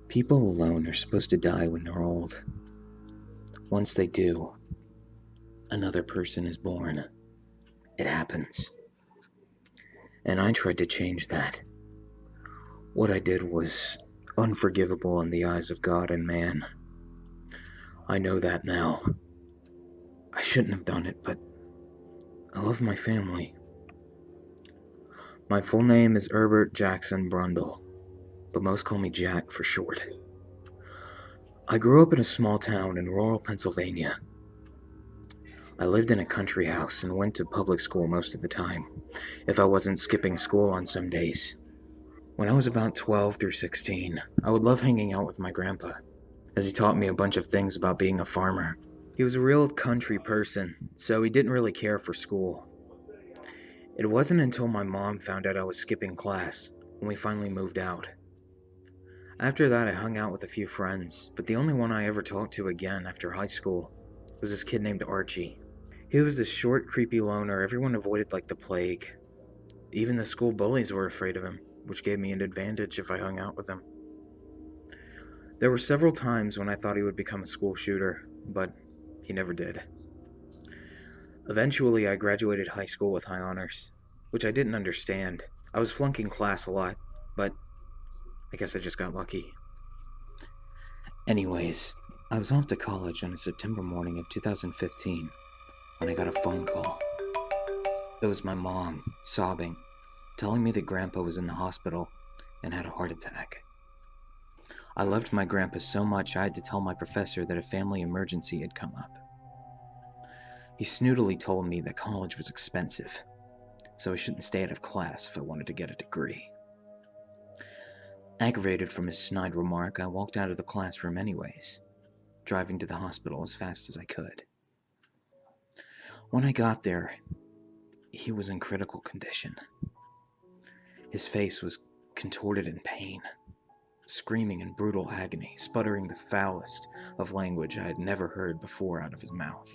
People alone are supposed to die when they're old. Once they do, another person is born. It happens. And I tried to change that. What I did was unforgivable in the eyes of God and man. I know that now. I shouldn't have done it, but I love my family. My full name is Herbert Jackson Brundle, but most call me Jack for short. I grew up in a small town in rural Pennsylvania. I lived in a country house and went to public school most of the time, if I wasn't skipping school on some days. When I was about 12 through 16, I would love hanging out with my grandpa, as he taught me a bunch of things about being a farmer. He was a real country person, so he didn't really care for school. It wasn't until my mom found out I was skipping class when we finally moved out. After that, I hung out with a few friends, but the only one I ever talked to again after high school was this kid named Archie. He was this short, creepy loner everyone avoided like the plague. Even the school bullies were afraid of him, which gave me an advantage if I hung out with him. There were several times when I thought he would become a school shooter, but he never did. Eventually, I graduated high school with high honors, which I didn't understand. I was flunking class a lot, but I guess I just got lucky. Anyways, I was off to college on a September morning of 2015 when I got a phone call. It was my mom, sobbing, telling me that Grandpa was in the hospital and had a heart attack. I loved my grandpa so much I had to tell my professor that a family emergency had come up. He snootily told me that college was expensive, so I shouldn't stay out of class if I wanted to get a degree. Aggravated from his snide remark, I walked out of the classroom anyways, driving to the hospital as fast as I could. When I got there, he was in critical condition. His face was contorted in pain, screaming in brutal agony, sputtering the foulest of language I had never heard before out of his mouth.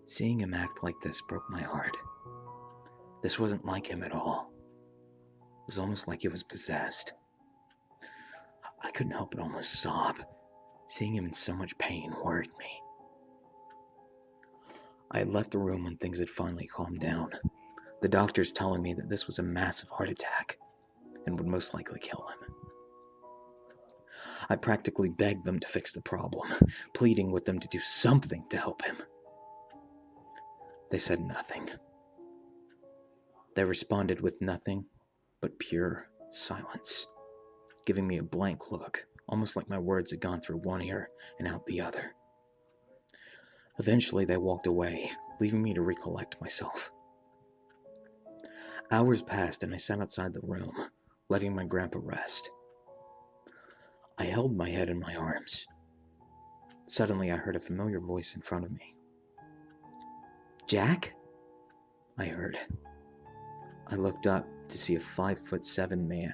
Seeing him act like this broke my heart. This wasn't like him at all. It was almost like he was possessed. I couldn't help but almost sob. Seeing him in so much pain worried me. I had left the room when things had finally calmed down, the doctors telling me that this was a massive heart attack and would most likely kill him. I practically begged them to fix the problem, pleading with them to do something to help him. They said nothing. They responded with nothing but pure silence, giving me a blank look, almost like my words had gone through one ear and out the other. Eventually, they walked away, leaving me to recollect myself. Hours passed and I sat outside the room, letting my grandpa rest. I held my head in my arms. Suddenly, I heard a familiar voice in front of me. "Jack?" I heard. I looked up to see a 5'7" man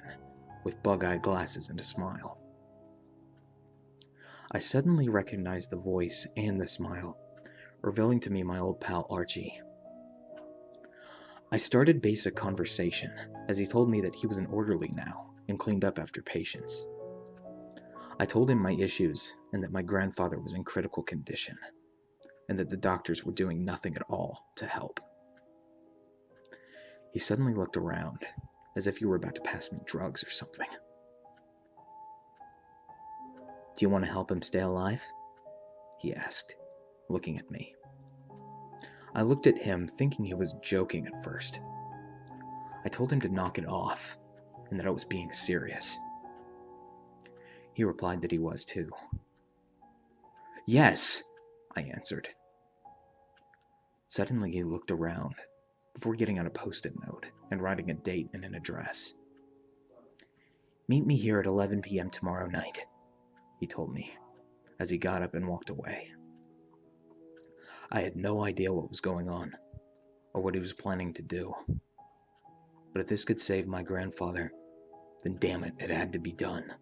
with bug-eye glasses and a smile. I suddenly recognized the voice and the smile, revealing to me my old pal Archie. I started basic conversation as he told me that he was an orderly now and cleaned up after patients. I told him my issues and that my grandfather was in critical condition and that the doctors were doing nothing at all to help. He suddenly looked around as if he were about to pass me drugs or something. "Do you want to help him stay alive?" he asked, looking at me. I looked at him, thinking he was joking at first. I told him to knock it off, and that I was being serious. He replied that he was too. "Yes," I answered. Suddenly he looked around, before getting out a post-it note and writing a date and an address. "Meet me here at 11 p.m. tomorrow night," he told me, as he got up and walked away. I had no idea what was going on, or what he was planning to do. But if this could save my grandfather, then damn it, it had to be done.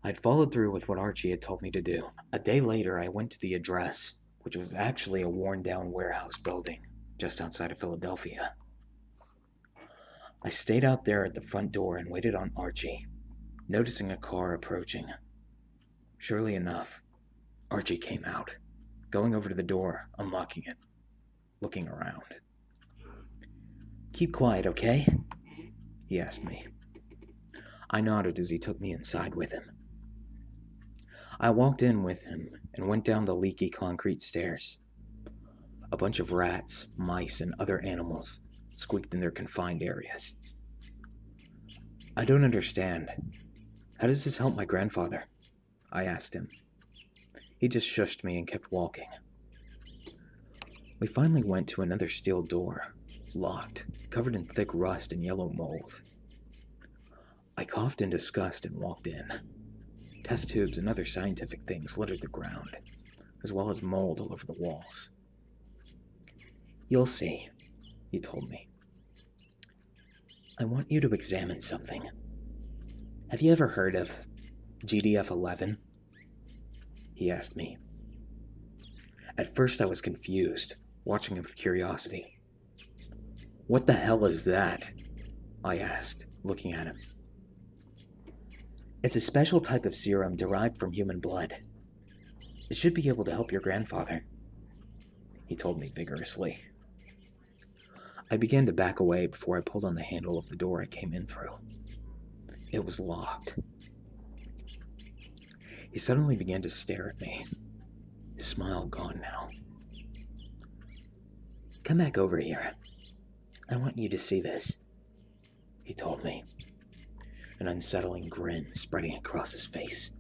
I'd followed through with what Archie had told me to do. A day later, I went to the address, which was actually a worn-down warehouse building just outside of Philadelphia. I stayed out there at the front door and waited on Archie, noticing a car approaching. Surely enough, Archie came out, going over to the door, unlocking it, looking around. "Keep quiet, okay?" he asked me. I nodded as he took me inside with him. I walked in with him and went down the leaky concrete stairs. A bunch of rats, mice, and other animals squeaked in their confined areas. "I don't understand. How does this help my grandfather?" I asked him. He just shushed me and kept walking. We finally went to another steel door, locked, covered in thick rust and yellow mold. I coughed in disgust and walked in. Test tubes and other scientific things littered the ground, as well as mold all over the walls. "You'll see," he told me. "I want you to examine something. Have you ever heard of GDF-11? He asked me. At first I was confused, watching him with curiosity. "What the hell is that?" I asked, looking at him. "It's a special type of serum derived from human blood. It should be able to help your grandfather," he told me vigorously. I began to back away before I pulled on the handle of the door I came in through. It was locked. He suddenly began to stare at me, his smile gone now. "Come back over here. I want you to see this," he told me, an unsettling grin spreading across his face.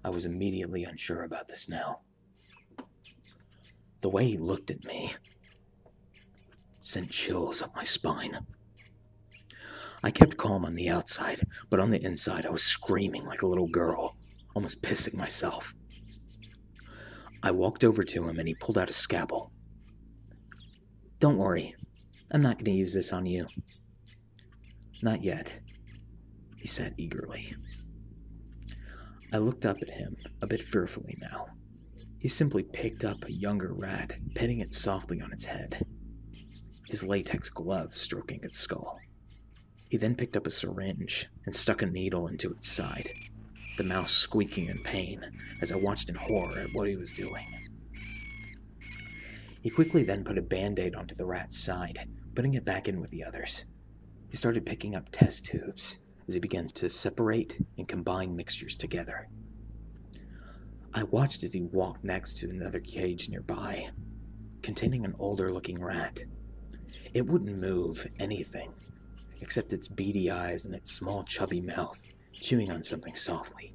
I was immediately unsure about this now. The way he looked at me sent chills up my spine. I kept calm on the outside, but on the inside I was screaming like a little girl, almost pissing myself. I walked over to him and he pulled out a scalpel. "Don't worry, I'm not going to use this on you." "Not yet," he said eagerly. I looked up at him, a bit fearfully now. He simply picked up a younger rat, petting it softly on its head, his latex glove stroking its skull. He then picked up a syringe and stuck a needle into its side, the mouse squeaking in pain as I watched in horror at what he was doing. He quickly then put a band-aid onto the rat's side, putting it back in with the others. He started picking up test tubes as he began to separate and combine mixtures together. I watched as he walked next to another cage nearby, containing an older-looking rat. It wouldn't move anything, except its beady eyes and its small chubby mouth, chewing on something softly.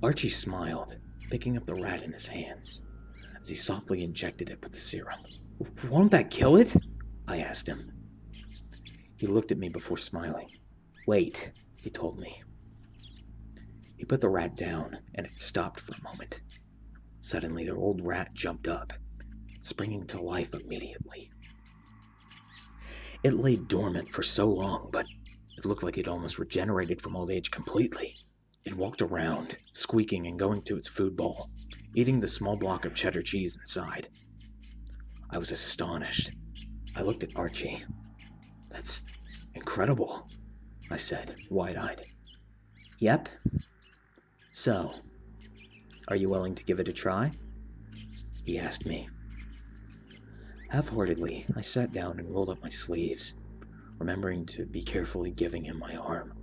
Archie smiled, picking up the rat in his hands, as he softly injected it with the serum. "Won't that kill it?" I asked him. He looked at me before smiling. "Wait," he told me. He put the rat down, and it stopped for a moment. Suddenly, the old rat jumped up, springing to life immediately. It lay dormant for so long, but it looked like it almost regenerated from old age completely. It walked around, squeaking and going to its food bowl, eating the small block of cheddar cheese inside. I was astonished. I looked at Archie. "That's incredible," I said, wide-eyed. "Yep. So, are you willing to give it a try?" he asked me. Half-heartedly, I sat down and rolled up my sleeves, remembering to be carefully giving him my arm.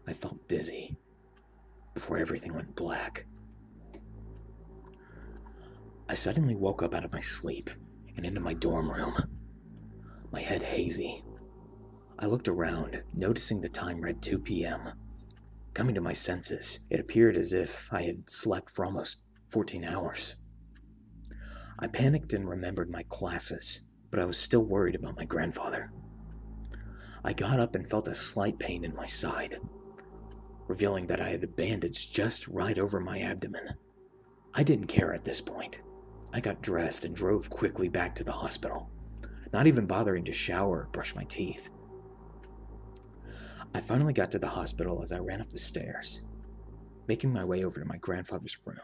I felt dizzy before everything went black. I suddenly woke up out of my sleep and into my dorm room, my head hazy. I looked around, noticing the time read 2 p.m. Coming to my senses, it appeared as if I had slept for almost 14 hours. I panicked and remembered my classes, but I was still worried about my grandfather. I got up and felt a slight pain in my side, revealing that I had a bandage just right over my abdomen. I didn't care at this point. I got dressed and drove quickly back to the hospital, not even bothering to shower or brush my teeth. I finally got to the hospital as I ran up the stairs, making my way over to my grandfather's room.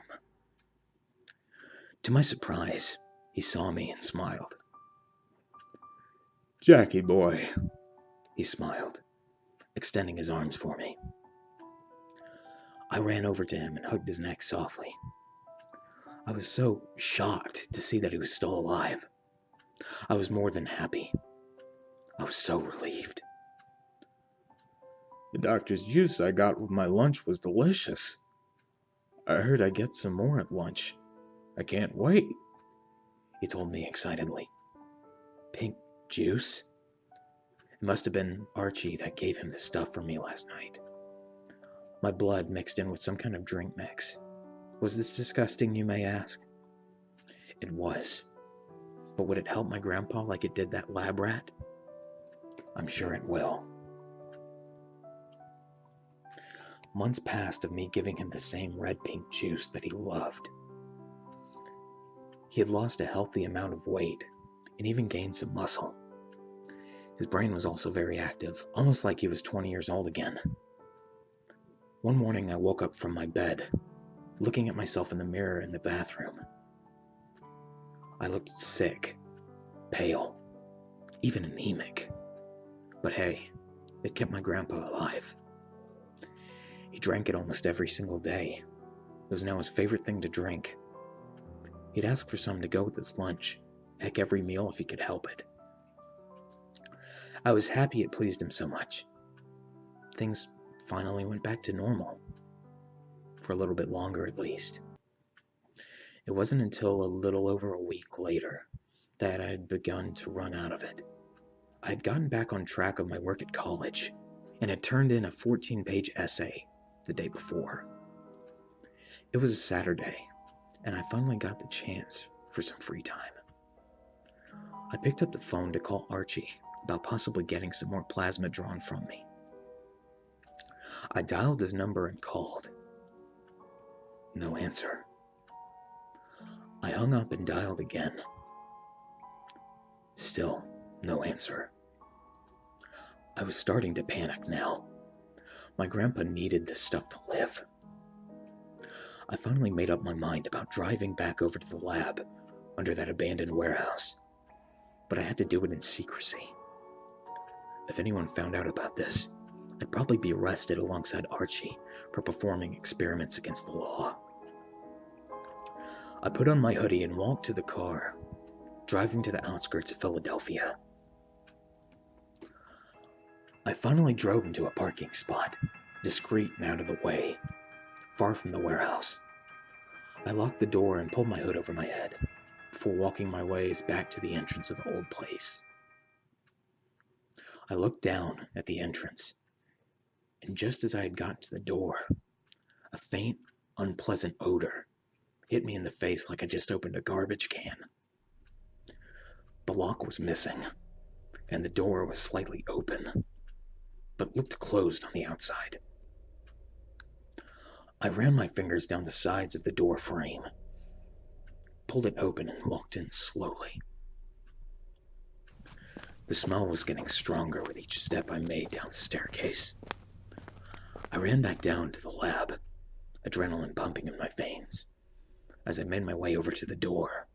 To my surprise, he saw me and smiled. "Jackie boy," he smiled, extending his arms for me. I ran over to him and hugged his neck softly. I was so shocked to see that he was still alive. I was more than happy. I was so relieved. "The doctor's juice I got with my lunch was delicious. I heard I'd get some more at lunch. I can't wait," he told me excitedly. Pink juice? It must have been Archie that gave him the stuff for me last night. My blood mixed in with some kind of drink mix. Was this disgusting, you may ask? It was. But would it help my grandpa like it did that lab rat? I'm sure it will. Months passed of me giving him the same red-pink juice that he loved. He had lost a healthy amount of weight and even gained some muscle. His brain was also very active, almost like he was 20 years old again. One morning I woke up from my bed, looking at myself in the mirror in the bathroom. I looked sick, pale, even anemic. But hey, it kept my grandpa alive. He drank it almost every single day. It was now his favorite thing to drink. He'd ask for some to go with his lunch, heck, every meal if he could help it. I was happy it pleased him so much. Things finally went back to normal. For a little bit longer, at least. It wasn't until a little over a week later that I had begun to run out of it. I had gotten back on track of my work at college and had turned in a 14-page essay the day before. It was a Saturday, and I finally got the chance for some free time. I picked up the phone to call Archie about possibly getting some more plasma drawn from me. I dialed his number and called. No answer. I hung up and dialed again. Still no answer. I was starting to panic now. My grandpa needed this stuff to live. I finally made up my mind about driving back over to the lab under that abandoned warehouse, but I had to do it in secrecy. If anyone found out about this, I'd probably be arrested alongside Archie for performing experiments against the law. I put on my hoodie and walked to the car, driving to the outskirts of Philadelphia. I finally drove into a parking spot, discreet and out of the way, far from the warehouse. I locked the door and pulled my hood over my head before walking my ways back to the entrance of the old place. I looked down at the entrance, and just as I had gotten to the door, a faint, unpleasant odor hit me in the face like I just opened a garbage can. The lock was missing, and the door was slightly open, but looked closed on the outside. I ran my fingers down the sides of the door frame, pulled it open, and walked in slowly. The smell was getting stronger with each step I made down the staircase. I ran back down to the lab, adrenaline pumping in my veins, as I made my way over to the door.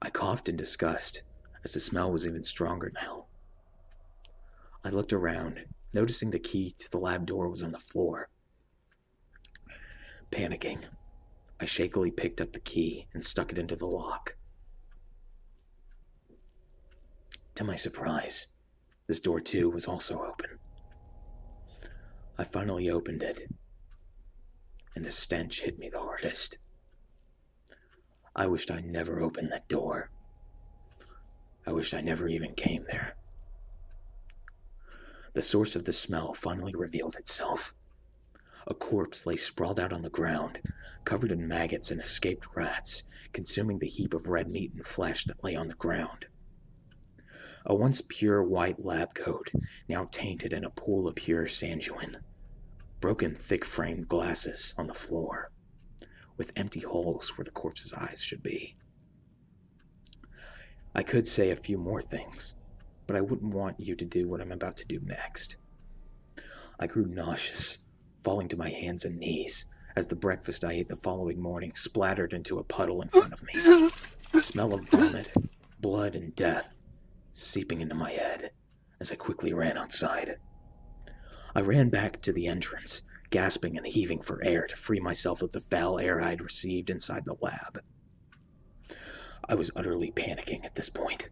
I coughed in disgust, as the smell was even stronger now. I looked around, noticing the key to the lab door was on the floor. Panicking, I shakily picked up the key and stuck it into the lock. To my surprise, this door too was also open. I finally opened it, and the stench hit me the hardest. I wished I never opened that door. I wished I never even came there. The source of the smell finally revealed itself. A corpse lay sprawled out on the ground, covered in maggots and escaped rats, consuming the heap of red meat and flesh that lay on the ground. A once pure white lab coat, now tainted in a pool of pure sanguine. Broken, thick-framed glasses on the floor, with empty holes where the corpse's eyes should be. I could say a few more things, but I wouldn't want you to do what I'm about to do next. I grew nauseous, falling to my hands and knees, as the breakfast I ate the following morning splattered into a puddle in front of me. The smell of vomit, blood, and death seeping into my head as I quickly ran outside. I ran back to the entrance, gasping and heaving for air to free myself of the foul air I had received inside the lab. I was utterly panicking at this point.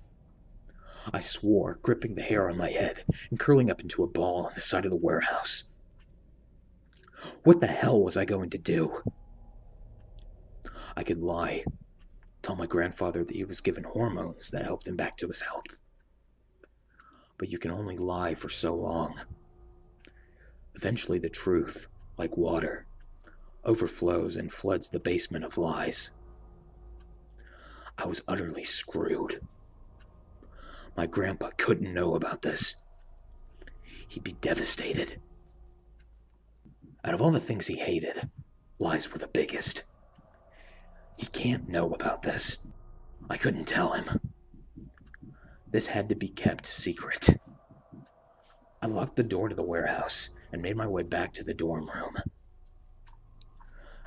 I swore, gripping the hair on my head and curling up into a ball on the side of the warehouse. What the hell was I going to do? I could lie, tell my grandfather that he was given hormones that helped him back to his health. But you can only lie for so long. Eventually the truth, like water, overflows and floods the basement of lies. I was utterly screwed. My grandpa couldn't know about this. He'd be devastated. Out of all the things he hated, lies were the biggest. He can't know about this. I couldn't tell him. This had to be kept secret. I locked the door to the warehouse and made my way back to the dorm room.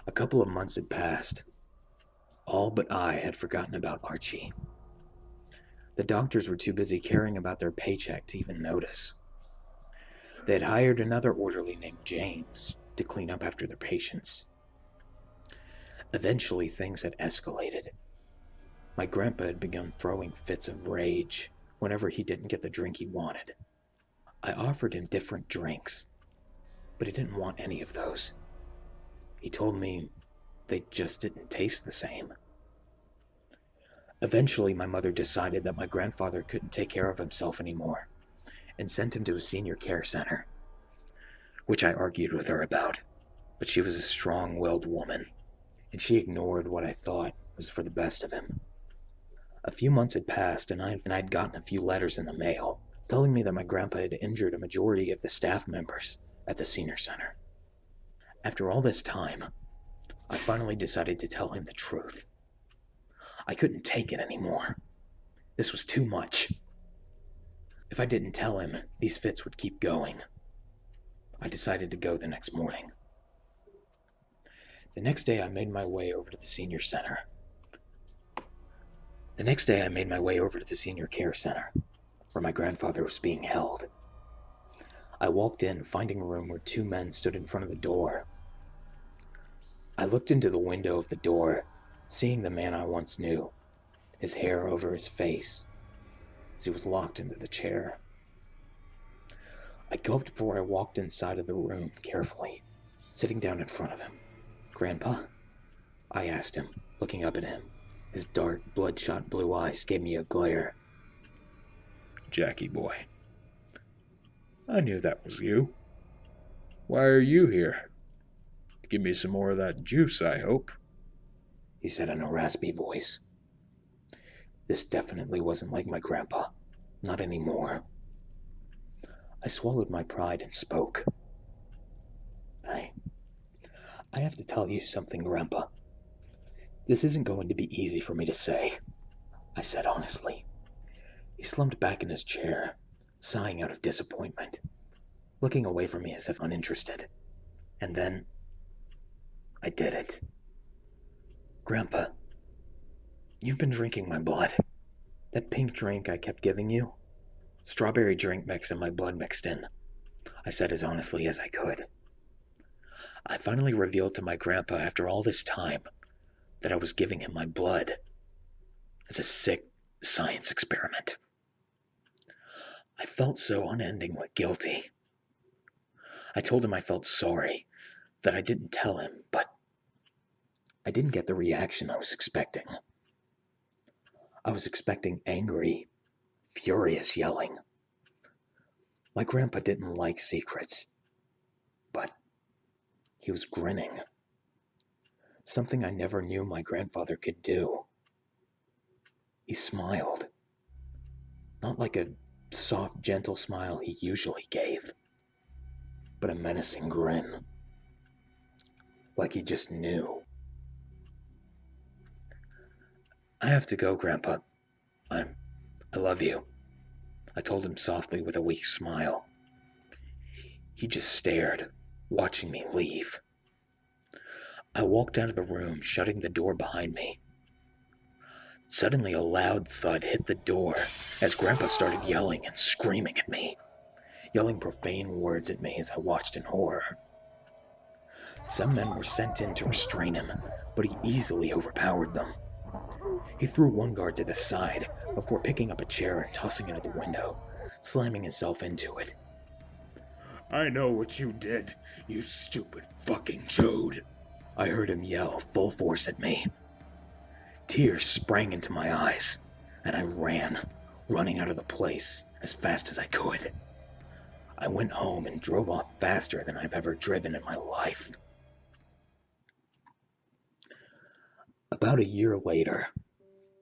A couple of months had passed. All but I had forgotten about Archie. The doctors were too busy caring about their paycheck to even notice. They had hired another orderly named James to clean up after their patients. Eventually, things had escalated. My grandpa had begun throwing fits of rage whenever he didn't get the drink he wanted. I offered him different drinks, but he didn't want any of those. He told me they just didn't taste the same. Eventually, my mother decided that my grandfather couldn't take care of himself anymore and sent him to a senior care center, which I argued with her about, but she was a strong-willed woman, and she ignored what I thought was for the best of him. A few months had passed, and I'd gotten a few letters in the mail telling me that my grandpa had injured a majority of the staff members at the senior center. After all this time, I finally decided to tell him the truth. I couldn't take it anymore. This was too much. If I didn't tell him, these fits would keep going. I decided to go the next morning. The next day I made my way over to the senior care center, where my grandfather was being held. I walked in, finding a room where two men stood in front of the door. I looked into the window of the door, seeing the man I once knew, his hair over his face, as he was locked into the chair. I gulped before I walked inside of the room carefully, sitting down in front of him. "Grandpa?" I asked him, looking up at him. His dark, bloodshot blue eyes gave me a glare. "Jackie boy, I knew that was you. Why are you here? Give me some more of that juice, I hope," he said in a raspy voice. This definitely wasn't like my grandpa. Not anymore. I swallowed my pride and spoke. I have to tell you something, Grandpa. This isn't going to be easy for me to say, I said honestly. He slumped back in his chair, sighing out of disappointment, looking away from me as if uninterested. And then, I did it. Grandpa, you've been drinking my blood. That pink drink I kept giving you, strawberry drink mix and my blood mixed in, I said as honestly as I could. I finally revealed to my grandpa after all this time that I was giving him my blood as a sick science experiment. I felt so unendingly guilty. I told him I felt sorry that I didn't tell him, but I didn't get the reaction I was expecting. I was expecting angry, furious yelling. My grandpa didn't like secrets, but he was grinning. Something I never knew my grandfather could do. He smiled. Not like a soft, gentle smile he usually gave, but a menacing grin. Like he just knew. I have to go, Grandpa. I love you, I told him softly with a weak smile. He just stared, watching me leave. I walked out of the room, shutting the door behind me. Suddenly, a loud thud hit the door as Grandpa started yelling and screaming at me, yelling profane words at me as I watched in horror. Some men were sent in to restrain him, but he easily overpowered them. He threw one guard to the side before picking up a chair and tossing it at the window, slamming himself into it. I know what you did, you stupid fucking chode. I heard him yell full force at me. Tears sprang into my eyes, and I ran, running out of the place as fast as I could. I went home and drove off faster than I've ever driven in my life. About a year later,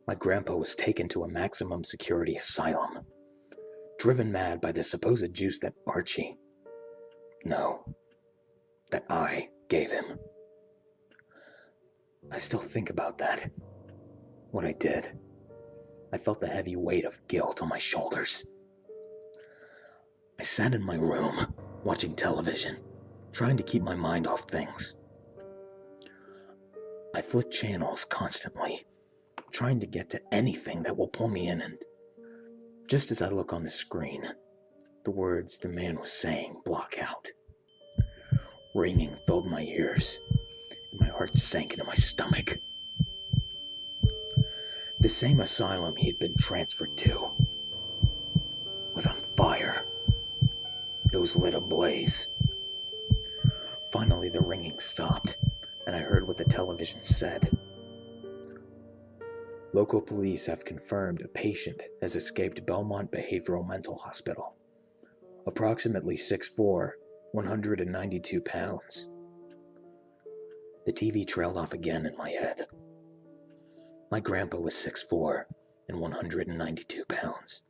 my grandpa was taken to a maximum security asylum, driven mad by the supposed juice that that I gave him. I still think about that, what I did. I felt the heavy weight of guilt on my shoulders. I sat in my room, watching television, trying to keep my mind off things. I flip channels constantly, trying to get to anything that will pull me in, and just as I look on the screen, the words the man was saying block out. Ringing filled my ears, and my heart sank into my stomach. The same asylum he had been transferred to was on fire. It was lit ablaze. Finally, the ringing stopped, and I heard what the television said. Local police have confirmed a patient has escaped Belmont Behavioral Mental Hospital. Approximately 6'4", 192 pounds. The TV trailed off again in my head. My grandpa was 6'4" and 192 pounds.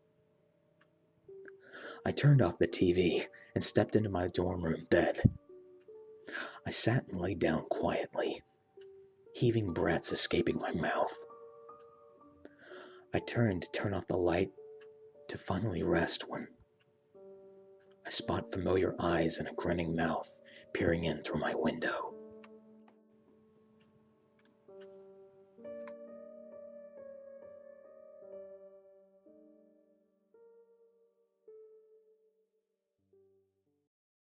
I turned off the TV and stepped into my dorm room bed. I sat and lay down quietly, heaving breaths escaping my mouth. I turned to turn off the light to finally rest when I spot familiar eyes and a grinning mouth peering in through my window.